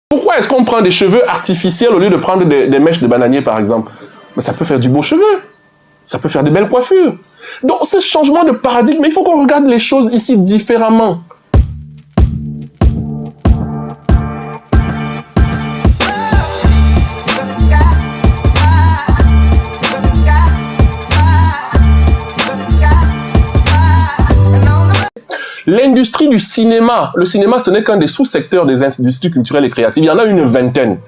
Pourquoi est-ce qu'on prend des cheveux artificiels au lieu de prendre des mèches de bananier, par exemple? Mais ça peut faire du beau cheveu. Ça peut faire de belles coiffures. Donc, ce changement de paradigme, il faut qu'on regarde les choses ici différemment. L'industrie du cinéma, le cinéma, ce n'est qu'un des sous-secteurs des industries culturelles et créatives. Il y en a une vingtaine.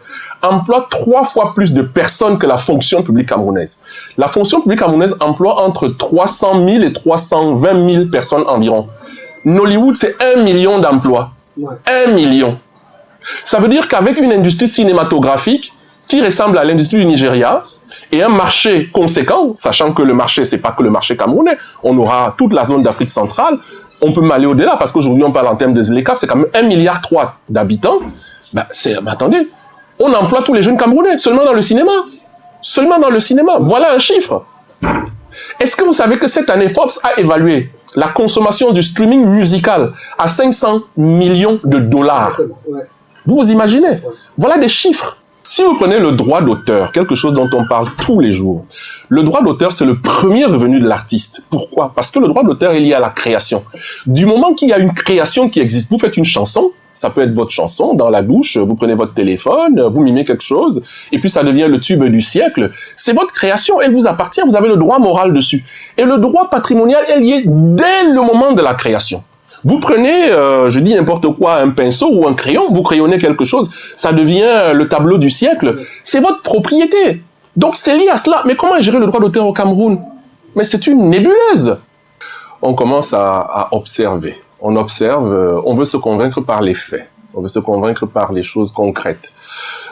Emploie 3 fois plus de personnes que la fonction publique camerounaise. La fonction publique camerounaise emploie entre 300 000 et 320 000 personnes environ. Nollywood, c'est 1 million d'emplois. 1 million. Ça veut dire qu'avec une industrie cinématographique qui ressemble à l'industrie du Nigeria et un marché conséquent, sachant que le marché, c'est pas que le marché camerounais, on aura toute la zone d'Afrique centrale. On peut m'aller au-delà, parce qu'aujourd'hui, on parle en termes de ZLECAf, c'est quand même 1,3 milliard d'habitants. Ben, attendez, on emploie tous les jeunes Camerounais, seulement dans le cinéma. Seulement dans le cinéma. Voilà un chiffre. Est-ce que vous savez que cette année, Forbes a évalué la consommation du streaming musical à 500 millions de dollars? Vous vous imaginez? Voilà des chiffres. Si vous prenez le droit d'auteur, quelque chose dont on parle tous les jours, le droit d'auteur, c'est le premier revenu de l'artiste. Pourquoi? Parce que le droit d'auteur est lié à la création. Du moment qu'il y a une création qui existe, vous faites une chanson, ça peut être votre chanson, dans la douche, vous prenez votre téléphone, vous mimez quelque chose, et puis ça devient le tube du siècle. C'est votre création, elle vous appartient, vous avez le droit moral dessus. Et le droit patrimonial est lié dès le moment de la création. Vous prenez, je dis n'importe quoi, un pinceau ou un crayon, vous crayonnez quelque chose, ça devient le tableau du siècle. C'est votre propriété. Donc c'est lié à cela. Mais comment gérer le droit d'auteur au Cameroun? Mais c'est une nébuleuse. On commence à observer. On observe, on veut se convaincre par les faits. On veut se convaincre par les choses concrètes.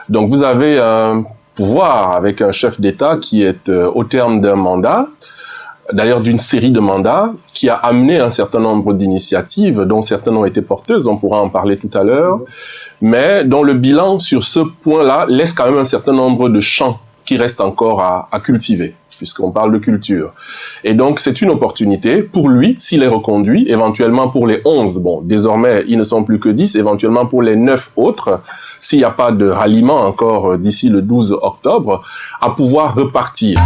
Donc vous avez un pouvoir avec un chef d'État qui est au terme d'un mandat, d'ailleurs d'une série de mandats, qui a amené un certain nombre d'initiatives, dont certaines ont été porteuses, on pourra en parler tout à l'heure, mais dont le bilan sur ce point-là laisse quand même un certain nombre de champs qui restent encore à cultiver, puisqu'on parle de culture. Et donc c'est une opportunité pour lui, s'il est reconduit, éventuellement pour les 11, bon, désormais ils ne sont plus que 10, éventuellement pour les 9 autres, s'il n'y a pas de ralliement encore d'ici le 12 octobre, à pouvoir repartir.